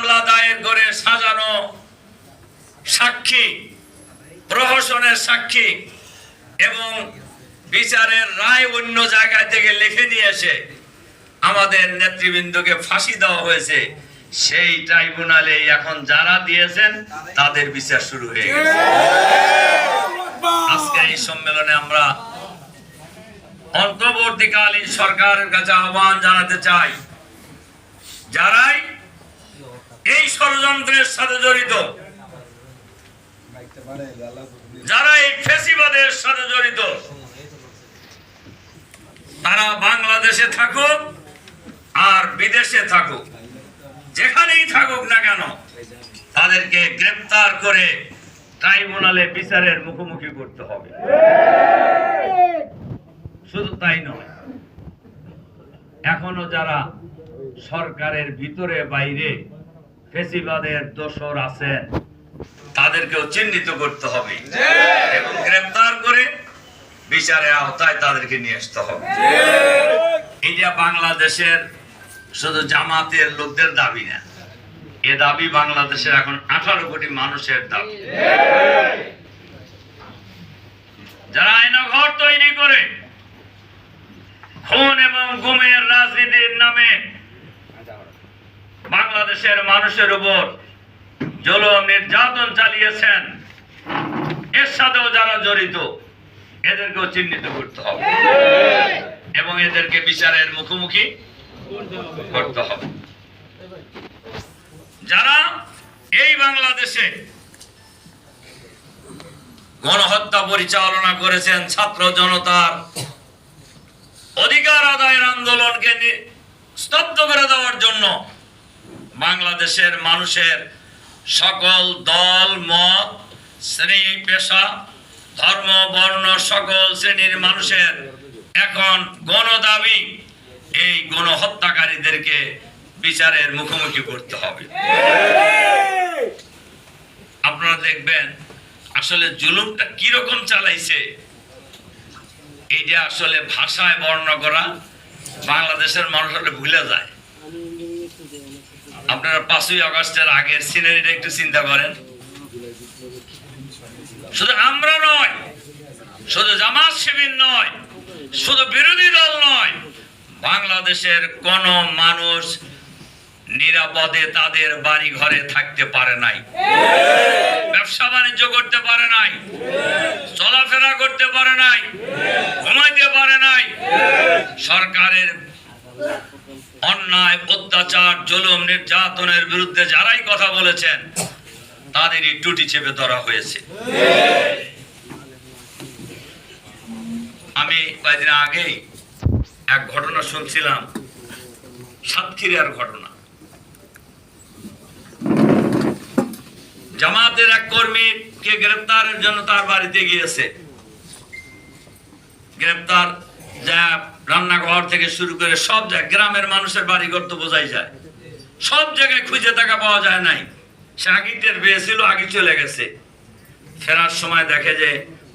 মামলা দায়ের করে সাজানো সাক্ষী, প্রহসনের সাক্ষী এবং বিচারের রায় অন্য জায়গা থেকে লিখে নিয়ে এসে আমাদের নেতৃবৃন্দকে ফাঁসি দেওয়া হয়েছে। সেই ট্রাইব্যুনালে এখন যারা দিয়েছেন তাদের বিচার শুরু হয়ে গেছে। আজকে এই সম্মেলনে আমরা অন্তর্বর্তীকালীন সরকারের কাছে আহ্বান জানাতে চাই, যারাই এই ষড়যন্ত্রের সাথে জড়িত, যারা এই ফ্যাসিবাদের সাথে জড়িত, তারা বাংলাদেশে থাকুক আর বিদেশে থাকুক, যেখানেই থাকুক না কেন, তাদেরকে গ্রেফতার করে ট্রাইব্যুনালে বিচারের মুখোমুখি করতে হবে। শুধু তাই নয়, এখনো যারা সরকারের ভিতরে বাইরে ফ্যাসিবাদের দোসর আছেন তাদেরকেও চিহ্নিত করতে হবে এবং গ্রেফতার করে বিচারের আওতায় তাদেরকে নিয়ে আসতে হবে। এটা বাংলাদেশের শুধু জামাতের লোকদের দাবি না, এ দাবি বাংলাদেশের এখন 18 কোটি মানুষের দাবি। যারা আয়নাঘর তৈরি করে খুন এবং গুমের রাজনীতির নামে বাংলাদেশের মানুষের উপর জুলুম নির্যাতন চালিয়েছেন, এর সাথেও যারা জড়িত এদেরকেও চিহ্নিত করতে হবে এবং এদেরকে বিচারের মুখোমুখি করতে হবে। যারা এই বাংলাদেশে গণহত্যা পরিচালনা করেছেন, ছাত্র জনতার অধিকার আদায়ের আন্দোলনকে স্তব্ধ করে দেওয়ার জন্য বাংলাদেশের মানুষের সকল দল মত শ্রেণী পেশা ধর্ম বর্ণ সকল শ্রেণীর মানুষের এখন গণদাবি এই গণহত্যাকারীদেরকে বিচারের মুখোমুখি করতে হবে। আপনারা দেখবেন আসলে জুলুমটা কিরকম চালাইছে, এইটা আসলে ভাষায় বর্ণনা করা বাংলাদেশের মানুষ ভুলে যায়। আপনারা 5ই আগস্টের আগের সিনারিটা একটু চিন্তা করেন। শুধু আমরা নয়, শুধু জামাত শিবির নয়, শুধু বিরোধী দল নয়, বাংলাদেশের কোন মানুষ নিরাপদে তাদের বাড়ি ঘরে থাকতে পারে নাই, ব্যবসা বাণিজ্য করতে পারে নাই, চলাফেরা করতে পারে নাই, ঘুমাইতে পারে নাই। সরকারের অন্যায় অত্যাচার জুলুম নির্যাতনের বিরুদ্ধে যারাই কথা বলেছেন তাদেরই টুটি চেপে ধরা হয়েছে। আমি কয়েকদিন আগেই এক ঘটনা শুনছিলাম, সাতক্ষীরার ঘটনা। জামাতের এক কর্মীকে গ্রেফতারের জন্য তার বাড়িতে গিয়েছে। গ্রেফতার যা রান্নাঘর থেকে শুরু করে সব জায়গায়, গ্রামের মানুষের বাড়িঘর তো বোঝাই যায়, সব জায়গায় খুঁজে টাকা পাওয়া যায় নাই। সে আগে টের পেয়েছিল, আগে চলে গেছে। ফেরার সময় দেখে যে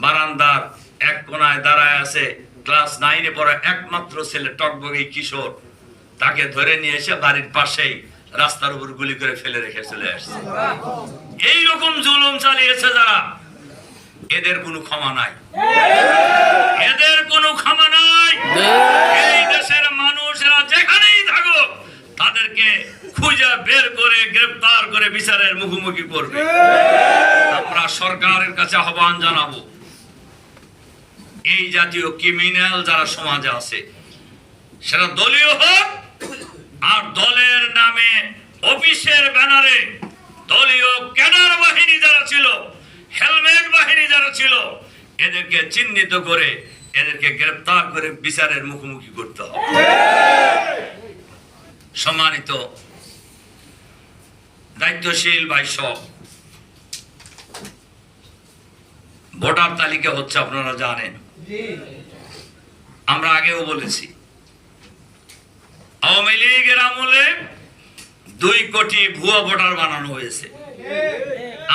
বারান্দার এক কোনায় দাঁড়ায় আছে ক্লাস 9-এ পড়া একমাত্র ছেলে, টকবগে কিশোর। তাকে ধরে নিয়ে এসে বাড়ির পাশেই রাস্তার উপর গুলি করে ফেলে রেখে চলে আসছে। এইরকম জুলুম চালিয়েছে যারা, এদের কোনো ক্ষমা নাই, এদের কোনো ক্ষমা নাই। এই দেশের মানুষেরা যেখানেই থাকুক তাদেরকে খুঁজে বের করে গ্রেফতার করে বিচারের মুখোমুখি করবে। আমরা সরকারের কাছে আহ্বান জানাবো, এই জাতীয় ক্রিমিনাল যারা সমাজে আছে, সেটা দলীয় হোক আর দলের নামে অফিসের ব্যানারে দলীয় ক্যাডার বাহিনী যারা ছিল, হেলমেট বাহিনী যারা ছিল, এদেরকে চিহ্নিত করে এদেরকে গ্রেফতার করে বিচারের মুখোমুখি করতে হবে। সম্মানিত দায়িত্বশীল ভাই সব, ভোটার তালিকা হচ্ছে, আপনারা জানেন। আমরা আগেও বলেছি, আওয়ামী লীগের আমলে 2 কোটি ভুয়া ভোটার বানানো হয়েছে।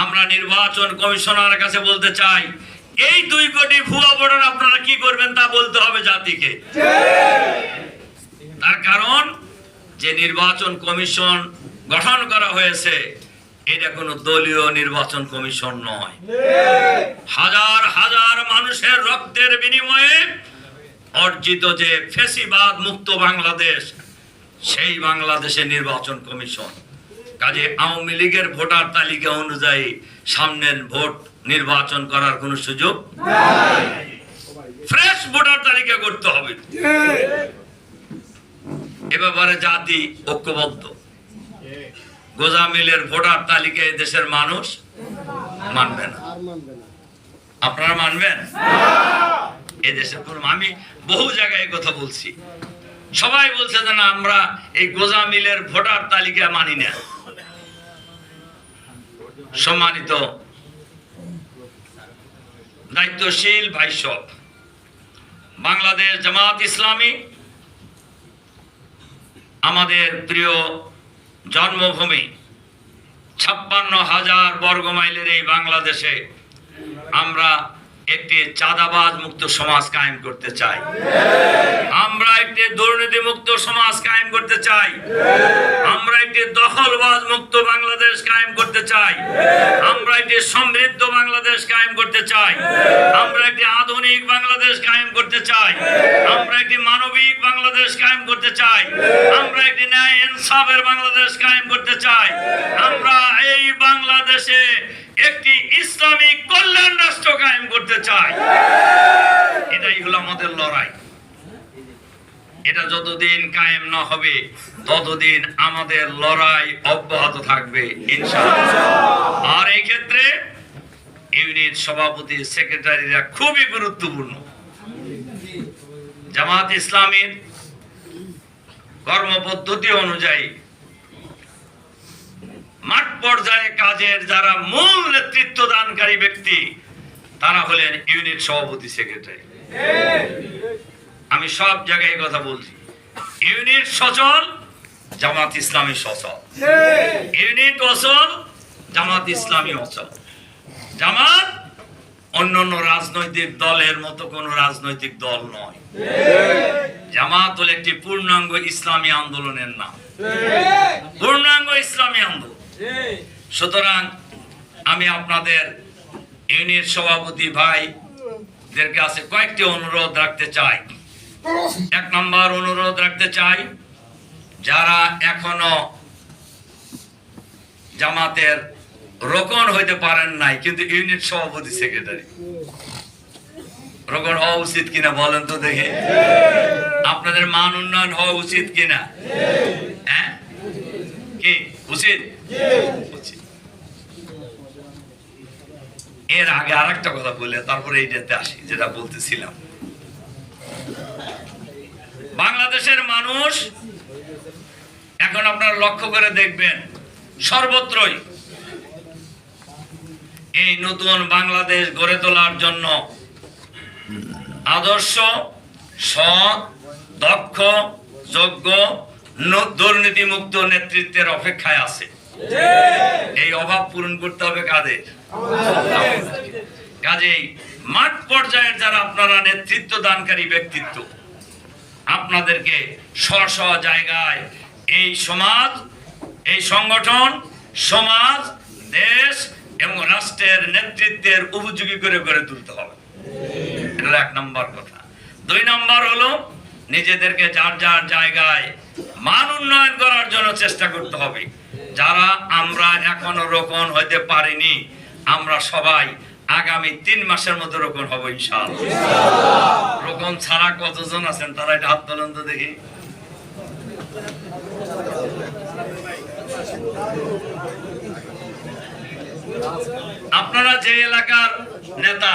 আমরা নির্বাচন কমিশনারের কাছে বলতে চাই, এই 2 কোটি ভুয়া ভোটার আপনারা কি করবেন তা বলতে হবে জাতিকে। তার কারণ যে নির্বাচন কমিশন গঠন করা হয়েছে, এটা কোনো দলীয় নির্বাচন কমিশন নয়। হাজার হাজার মানুষের রক্তের বিনিময়ে অর্জিত যে ফ্যাসিবাদ মুক্ত বাংলাদেশ, সেই বাংলাদেশের নির্বাচন কমিশন। কাজে আওয়ামী লীগের ভোটার তালিকা অনুযায়ী সামনের ভোট নির্বাচন করার কোনো সুযোগ নাই। ফ্রেশ ভোটার তালিকা করতে হবে। এ ব্যাপারে জাতি ঐক্যবদ্ধ। গোজামিলের ভোটার তালিকায় দেশের মানুষ মানবে না। আপনারা মানবেন? এই দেশের কোন, আমি বহু জায়গায় কথা বলছি, সবাই বলছে যে না, আমরা এই গোজামিলের ভোটার তালিকা মানি না। সম্মানিত দায়িত্বশীল ভাই সব, বাংলাদেশ জামাত ইসলামী আমাদের প্রিয় জন্মভূমি, 56,000 বর্গ মাইলের এই বাংলাদেশে আমরা একটি চাঁদাবাজ মুক্ত সমাজ কায়েম করতে চাই। আমরা একটি দুর্নীতি মুক্ত সমাজ কায়েম করতে চাই। আমরা একটি দখলবাজ মুক্ত বাংলাদেশ কায়েম করতে চাই। আমরা একটি সমৃদ্ধ বাংলাদেশ কায়েম করতে চাই। আমরা একটি আধুনিক বাংলাদেশ কায়েম করতে চাই। আমরা একটি মানবিক বাংলাদেশ কায়েম করতে চাই। আমরা একটি ন্যায় ইনসাফের বাংলাদেশ কায়েম করতে চাই। আমরা এই বাংলাদেশে একটি ইসলামিক কল্যাণ রাষ্ট্র কায়েম করতে চাই। এটাই হলো আমাদের লড়াই। এটা যতদিন কায়েম না হবে ততদিন আমাদের লড়াই অব্যাহত থাকবে ইনশাআল্লাহ। আর এই ক্ষেত্রে ইউনিট সভাপতি, সেক্রেটারিরা খুবই গুরুত্বপূর্ণ। জামাত ইসলামীর কর্মপদ্ধতি অনুযায়ী মাঠ পর্যায়ে কাজের যারা মূল নেতৃত্ব দানকারী ব্যক্তি, তারা হলেন ইউনিট সভাপতি, সেক্রেটারি। আমি সব জায়গায় কথা বলছি, ইউনিট সচল, জামাত ইসলামী সচল। ইউনিট অচল, জামাত ইসলামী অচল। জামাত অন্যান্য রাজনৈতিক দলের মতো কোন রাজনৈতিক দল নয়। জামাত হল একটি পূর্ণাঙ্গ ইসলামী আন্দোলনের নাম, পূর্ণাঙ্গ ইসলামী আন্দোলন। সুতরাং আমি আপনাদের ইউনিট সভাপতি ভাইদের কাছে কয়েকটি অনুরোধ রাখতে চাই। 1 নম্বর অনুরোধ রাখতে চাই, যারা এখনো জামাতের রোকন হইতে পারেন নাই কিন্তু ইউনিট সভাপতি, সেক্রেটারি, রোকন হওয়া উচিত কিনা বলেন তো দেখে? আপনাদের মান উন্নয়ন হওয়া উচিত কিনা? হ্যাঁ, কি উচিত? এর আগে আরেকটা কথা বলে তারপরে এইটাতে আসি, যেটা বলতেছিলাম। বাংলাদেশের মানুষ এখন আপনারা লক্ষ্য করে দেখবেন, সর্বত্রই এই নতুন বাংলাদেশ গড়ে তোলার জন্য আদর্শ, সৎ, দক্ষ, যোগ্য, দুর্নীতিমুক্ত নেতৃত্বের অপেক্ষায় আছে। এই অভাব পূরণ করতে হবে কাদের? কাজেই মাঠ পর্যায়ের যারা আপনারা নেতৃত্ব দানকারী ব্যক্তিত্ব, আপনাদেরকে স্ব জায়গায় এই সমাজ, এই সংগঠন, সমাজ, দেশ এবং রাষ্ট্রের নেতৃত্বের উপযোগী করে গড়ে তুলতে হবে। এটা 1 নম্বর কথা। 2 নম্বর হলো নিজেদেরকে যার যার জায়গায় মান উন্নয়ন করার জন্য চেষ্টা করতে হবে। যারা আমরা এখনো রোকন হইতে পারিনি, আমরা সবাই আগামী 3 মাসের মধ্যে রোকন হব ইনশাআল্লাহ। রোকন ছাড়া কতজন আছেন তারা এটা হাত তোলেন তো দেখি। আপনারা যে এলাকার নেতা,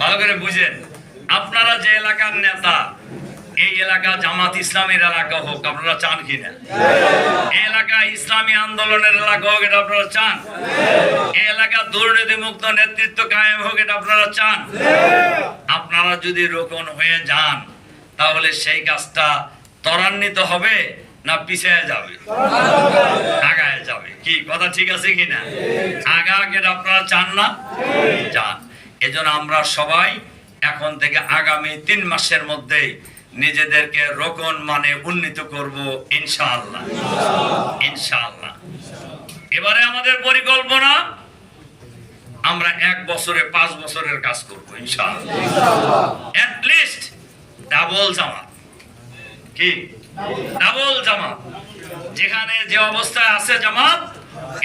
ভালো করে বুঝেন, আপনারা যে এলাকার নেতা, এই এলাকা জামাত ইসলামের এলাকা হোক, আপনারা চান কিনা? এই এলাকা ইসলামী আন্দোলনের এলাকা হোক, এটা আপনারা চান? এই এলাকা দুর্নীতি মুক্ত নেতৃত্ব কায়েম হোক, এটা আপনারা চান? আপনারা যদি রোকন হয়ে যান তাহলে সেই কাজটা ত্বরান্বিত হবে না পিছিয়ে যাবে? আগায় যাবে। কি কথা ঠিক আছে কিনা? আগাকে আপনারা চান না? চান। এজন্য আমরা সবাই এখন থেকে আগামী 3 মাসের মধ্যে নিজেদেরকে রোকন মানে উন্নীত করব ইনশাআল্লাহ, ইনশাআল্লাহ। এবারে আমাদের পরিকল্পনা, আমরা 1 বছরে 5 বছরের কাজ করবো ইনশাআল্লাহ। এট লিস্ট ডাবল জামাত, কি ডাবল জামাত, যেখানে যে অবস্থায় আছে জামাত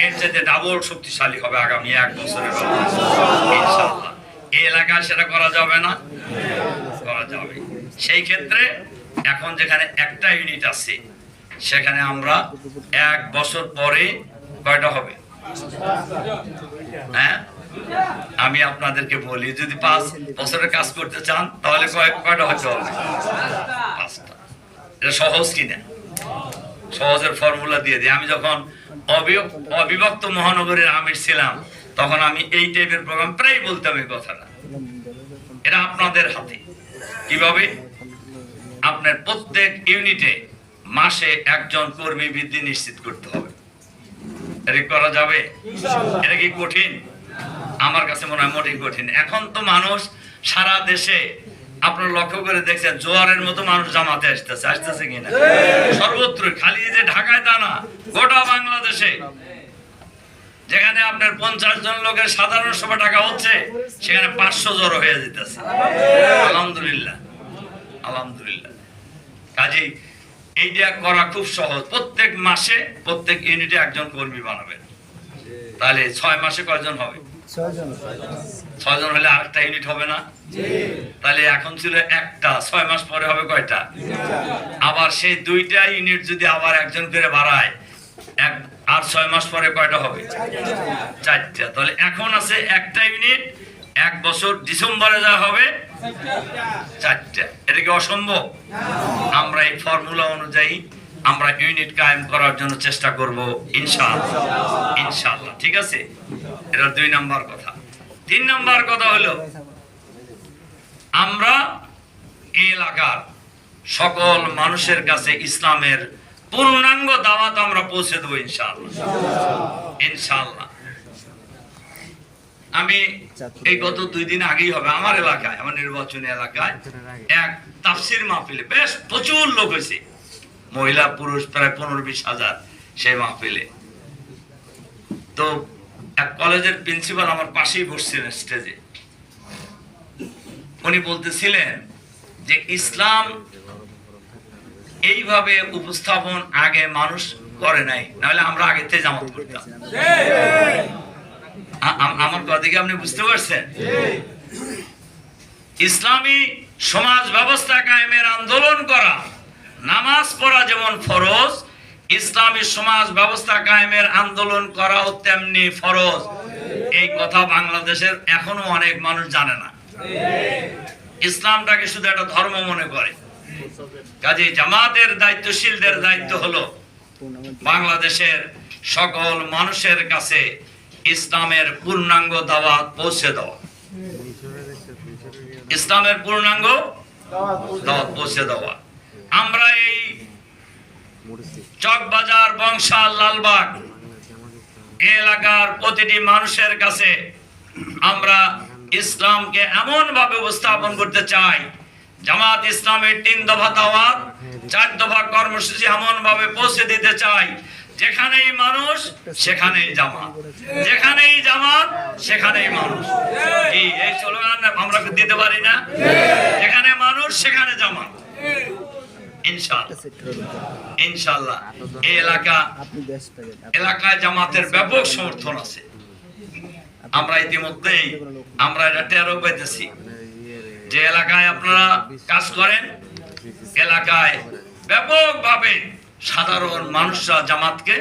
এর চাইতে ডাবল শক্তিশালী হবে আগামী 1 বছরের ইনশাআল্লাহ। এই এলাকায় সেটা করা যাবে না, করা যাবে। সেই ক্ষেত্রে এখন যেখানে একটা ইউনিট আছে সেখানে আমরা 1 বছর পরে কয়টা হবে? হ্যাঁ, আমি আপনাদেরকে বলি, যদি 5 বছরের কাজ করতে চান তাহলে কয়টা হতে হবে? 5টা। এটা সহজ কিনা? সহজের ফর্মুলা দিয়ে দিই। আমি যখন অবিভক্ত মহানগরের আমির ছিলাম তখন আমি এই টাইপের প্রোগ্রাম প্রায় বলতাম এই কথাটা। এটা আপনাদের হাতে। কিভাবে? আপনার প্রত্যেক ইউনিটে মাসে 1 জন কর্মী বৃদ্ধি নিশ্চিত করতে হবে। এটা করা যাবে? এটা কি কঠিন? আমার কাছে মনে হয় মোটেই কঠিন। এখন তো মানুষ সারা দেশে আপনারা লক্ষ্য করে দেখছেন জোয়ারের মতো মানুষ জামাতে আসতেছে কিনা? সর্বত্র, খালি যে ঢাকায় তা না, গোটা বাংলাদেশে যেখানে আপনার 50 জন লোকের সাধারণ সভা টাকা হচ্ছে সেখানে 500 জড়ো হয়ে যেতেছে। আলহামদুলিল্লাহ, আলহামদুলিল্লাহ। কাজেই এইটা করা খুব সহজ। প্রত্যেক মাসে প্রত্যেক ইউনিটে 1 জন কর্মী বানাবেন। তাহলে 6 মাসে কয়জন হবে? 6 জন হলে আরেকটা ইউনিট হবে না? তাহলে এখন ছিল একটা, 6 মাস পরে হবে কয়টা? আবার সেই 2টা ইউনিট যদি আবার 1 জন করে বাড়ায় আর 6 মাস পরে কয়টা হবে? 4টা। তাহলে এখন আছে একটা ইউনিট, 1 বছর ডিসেম্বরে যা হবে 4টা। এটা কি অসম্ভব? আমরা এই ফর্মুলা অনুযায়ী আমরা ইউনিট কায়েম করার জন্য চেষ্টা করব ইনশাআল্লাহ, ইনশাআল্লাহ। ঠিক আছে, এটা 2 নাম্বার কথা। 3 নাম্বার কথা হলো আমরা এই এলাকার সকল মানুষের কাছে ইসলামের পূর্ণাঙ্গ দাওয়াত আমরা পৌঁছে দেবো ইনশাআল্লাহ, ইনশাআল্লাহ। আমি এই গত 2 দিন আগেই হবে আমার এলাকায়, আমার নির্বাচনী এলাকায় এক তাফসির মাহফিলে বেশ প্রচুর লোক হয়েছে, মহিলা পুরুষ প্রায় 15-20 হাজার সেই মাহফিলে। তো এক কলেজের প্রিন্সিপাল আমার পাশেই বসছিলেন স্টেজে। উনি বলতেছিলেন যে ইসলাম এইভাবে উপস্থাপন আগে মানুষ করে নাই, নাহলে আমরা আগে থেকে জামাত করতাম। আমার কথা কি আপনি বুঝতে পারছেন? ইসলামী সমাজ ব্যবস্থা কায়েমের আন্দোলন করা, নামাজ পড়া যেমন ফরজ, ইসলামী সমাজ ব্যবস্থা কায়েমের আন্দোলন করাও তেমনি ফরজ। এই কথা বাংলাদেশের এখনো অনেক মানুষ জানে না। ইসলামটাকে শুধু একটা ধর্ম মনে করে। কাজে জামাতের দায়িত্বশীলদের দায়িত্ব হলো বাংলাদেশের সকল মানুষের কাছে ইসলামের পূর্ণাঙ্গ দাওয়াত পৌঁছে দেওয়া, ইসলামের পূর্ণাঙ্গ দাওয়াত পৌঁছে দেওয়া। আমরা এই চকবাজার, বংশাল, লালবাগ এলাকার প্রতিটি মানুষের কাছে আমরা ইসলামকে এমন ভাবে উপস্থাপন করতে চাই, জামাত ইসলামের 3 দফা দাওয়াত, 4 দফা কর্মসূচি এমন ভাবে পৌঁছে দিতে চাই যেখানেই মানুষ সেখানেই জামাত, যেখানেই জামাত সেখানেই মানুষ। কি এই স্লোগান আমরা দিতে পারি না? যেখানে মানুষ সেখানে জামাত। ইনশাআল্লাহ, ইনশাআল্লাহ। এই এলাকায় জামাতের ব্যাপক সমর্থন আছে। আমরা ইতিমধ্যেই আমরা এটা টেরও পাইতেছি যে এলাকায় আপনারা কাজ করেন, এলাকায় ব্যাপকভাবে সাধারণ মানুষরা জামাতকে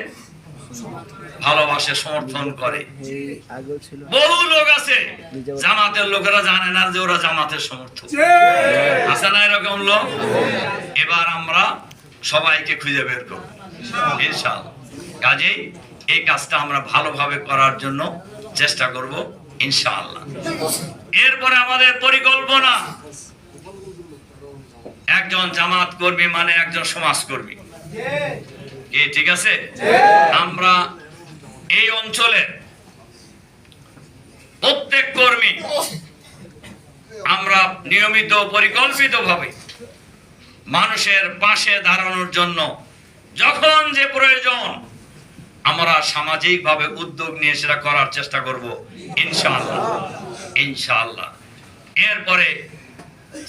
ভালোবাসে, সমর্থন করে। বহু লোক আছে জামাতের লোকেরা জানে না যে ওরা জামাতের সমর্থক আছে না, এরকম লোক। এবার আমরা সবাইকে খুঁজে বের করব ইনশাআল্লাহ। কাজেই এই কাজটা আমরা ভালোভাবে করার জন্য চেষ্টা করব ইনশাআল্লাহ। এরপরে আমাদের পরিকল্পনা, একজন জামাত কর্মী মানে একজন সমাজকর্মী। ঠিক আছে, আমরা এই অঞ্চলের প্রত্যেক কর্মী আমরা নিয়মিত পরিকল্পিতভাবে মানুষের পাশে দাঁড়ানোর জন্য যখন যে প্রয়োজন আমরা সামাজিকভাবে উদ্যোগ নিয়ে সেটা করার চেষ্টা করব ইনশাআল্লাহ, ইনশাআল্লাহ। এরপরে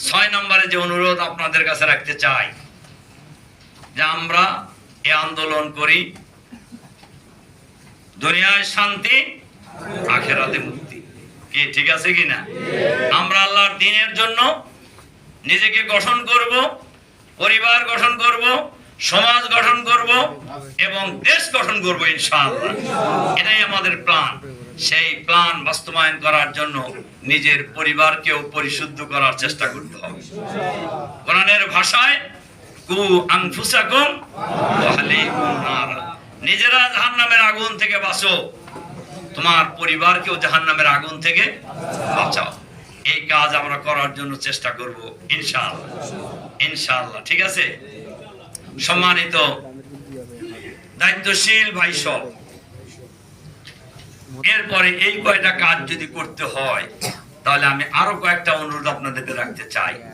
6 নম্বরে যে অনুরোধ আপনাদের কাছে রাখতে চাই, যে আমরা এই আন্দোলন করি দুনিয়ায় শান্তি, আখেরাতে মুক্তি। কি ঠিক আছে কিনা? আমরা আল্লাহর দ্বীনের জন্য নিজেকে গঠন করব, পরিবার গঠন করব, সমাজ গঠন করব এবং দেশ গঠন করব ইনশাআল্লাহ। এটাই আমাদের প্ল্যান। সেই প্ল্যান বাস্তবায়ন করার জন্য নিজের পরিবারকেও পরিশুদ্ধ করার চেষ্টা করতে হবে। কোরআনের ভাষায় কু আনফুসাকুম ওয়া আহলিকুম নারা, নিজেরা জাহান্নামের আগুন থেকে বাঁচো, তোমার পরিবারকেও জাহান্নামের আগুন থেকে বাঁচাও। এই কাজ আমরা করার জন্য চেষ্টা করব ইনশাআল্লাহ, ইনশাআল্লাহ। ঠিক আছে? সম্মানিত দায়িত্বশীল ভাই সব, এরপরে এই কয়টা কাজ যদি করতে হয় তাহলে আমি আরো কয়েকটা অনুরোধ আপনাদেরকে রাখতে চাই।